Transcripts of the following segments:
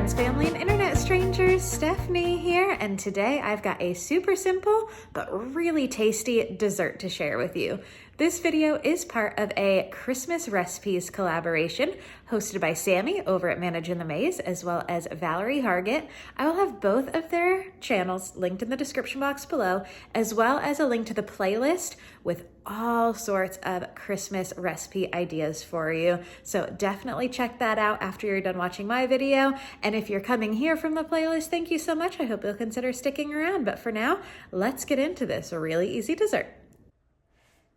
friends, family, and internet strangers, Stephanie here, and today I've got a super simple but really tasty dessert to share with you. This video is part of a Christmas recipes collaboration hosted by Sammy over at Managing the Maze, as well as Valerie Hargett. I will have both of their channels linked in the description box below, as well as a link to the playlist with all sorts of Christmas recipe ideas for you. So definitely check that out after you're done watching my video. And if you're coming here from the playlist, thank you so much. I hope you'll consider sticking around. But for now, let's get into this really easy dessert.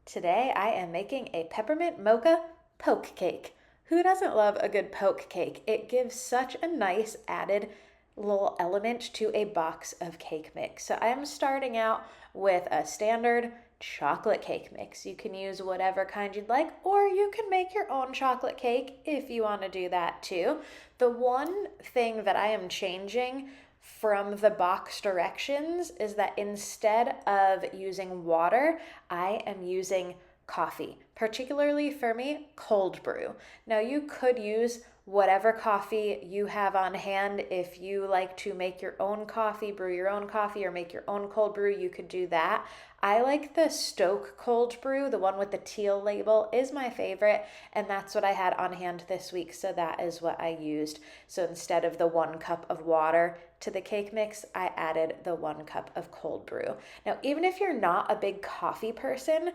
Today I am making a peppermint mocha poke cake. Who doesn't love a good poke cake? It gives such a nice added little element to a box of cake mix. So I am starting out with a standard chocolate cake mix. You can use whatever kind you'd like, or you can make your own chocolate cake if you want to do that too. The one thing that I am changing from the box directions is that instead of using water, I am using coffee, particularly for me, cold brew. Now you could use whatever coffee you have on hand. If you like to make your own coffee, brew your own coffee, or make your own cold brew, you could do that. I like the Stoke cold brew, the one with the teal label is my favorite, and that's what I had on hand this week, so that is what I used. So instead of the 1 cup of water to the cake mix, I added the 1 cup of cold brew. Now, even if you're not a big coffee person,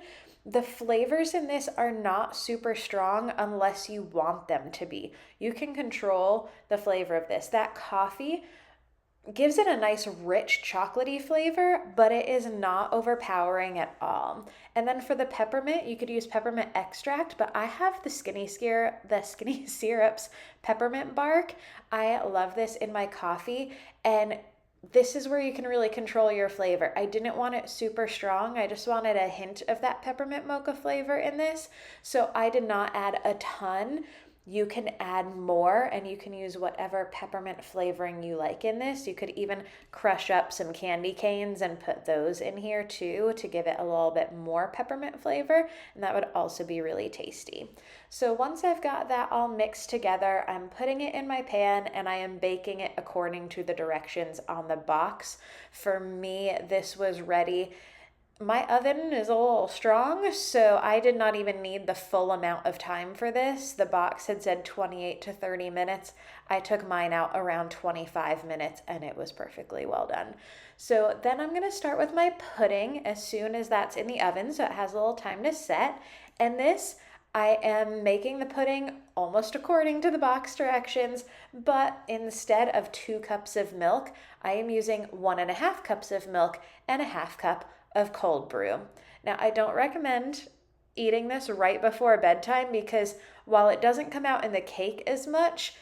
the flavors in this are not super strong unless you want them to be. You can control the flavor of this. That coffee gives it a nice rich chocolatey flavor, but it is not overpowering at all. And then for the peppermint, you could use peppermint extract, but I have the Skinny Syrup's peppermint bark. I love this in my coffee, and this is where you can really control your flavor. I didn't want it super strong. I just wanted a hint of that peppermint mocha flavor in this, so I did not add a ton. You can add more, and you can use whatever peppermint flavoring you like in this. You could even crush up some candy canes and put those in here too to give it a little bit more peppermint flavor, and that would also be really tasty. So once I've got that all mixed together, I'm putting it in my pan and I am baking it according to the directions on the box. For me, this was ready. My oven is a little strong, so I did not even need the full amount of time for this. The box had said 28 to 30 minutes. I took mine out around 25 minutes and it was perfectly well done. So then I'm going to start with my pudding as soon as that's in the oven, so it has a little time to set. And this, I am making the pudding almost according to the box directions, but instead of 2 cups of milk, I am using 1.5 cups of milk and a half cup of cold brew. Now, I don't recommend eating this right before bedtime because while it doesn't come out in the cake as much,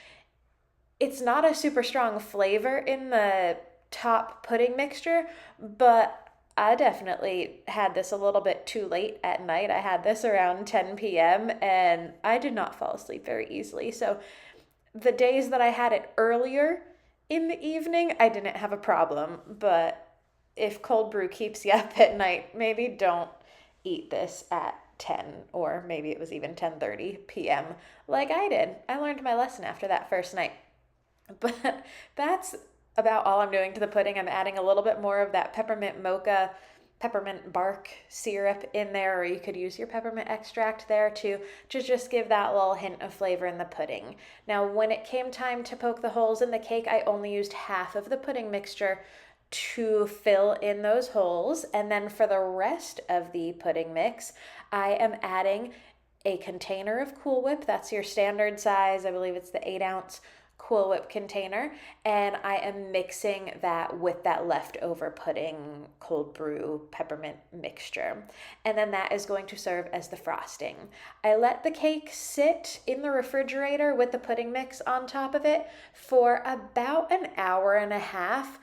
it's not a super strong flavor in the top pudding mixture, but I definitely had this a little bit too late at night. I had this around 10 p.m. and I did not fall asleep very easily. So the days that I had it earlier in the evening, I didn't have a problem, but if cold brew keeps you up at night, maybe don't eat this at 10, or maybe it was even 10:30 p.m. like I did. I learned my lesson after that first night. But that's about all I'm doing to the pudding. I'm adding a little bit more of that peppermint mocha, peppermint bark syrup in there, or you could use your peppermint extract there too, to just give that little hint of flavor in the pudding. Now, when it came time to poke the holes in the cake, I only used half of the pudding mixture to fill in those holes. And then for the rest of the pudding mix, I am adding a container of Cool Whip. That's your standard size. I believe it's the 8-ounce Cool Whip container. And I am mixing that with that leftover pudding cold brew peppermint mixture. And then that is going to serve as the frosting. I let the cake sit in the refrigerator with the pudding mix on top of it for about an hour and a half.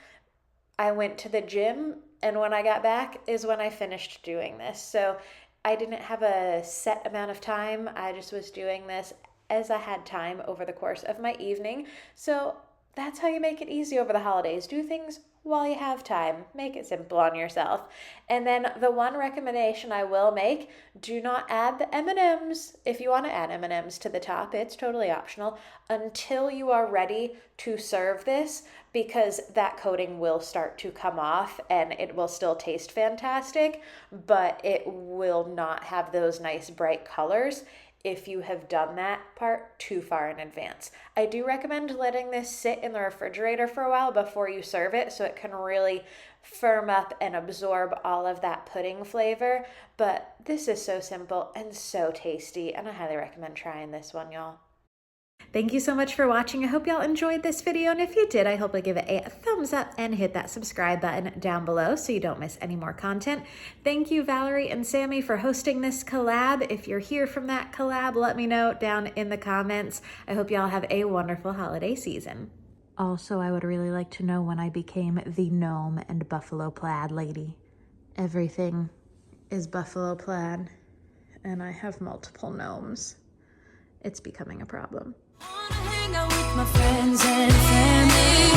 I went to the gym, and when I got back is when I finished doing this. So I didn't have a set amount of time. I just was doing this as I had time over the course of my evening. So that's how you make it easy over the holidays. Do things while you have time. Make it simple on yourself. And then the one recommendation I will make, do not add the M&Ms. If you want to add M&Ms to the top, it's totally optional until you are ready to serve this, because that coating will start to come off and it will still taste fantastic, but it will not have those nice bright colors if you have done that part too far in advance. I do recommend letting this sit in the refrigerator for a while before you serve it so it can really firm up and absorb all of that pudding flavor. But this is so simple and so tasty, and I highly recommend trying this one, y'all. Thank you so much for watching. I hope y'all enjoyed this video, and if you did, I hope you give it a thumbs up and hit that subscribe button down below so you don't miss any more content. Thank you, Valerie and Sammy, for hosting this collab. If you're here from that collab, let me know down in the comments. I hope y'all have a wonderful holiday season. Also, I would really like to know when I became the gnome and buffalo plaid lady. Everything is buffalo plaid, and I have multiple gnomes. It's becoming a problem. Wanna hang out with my friends and family.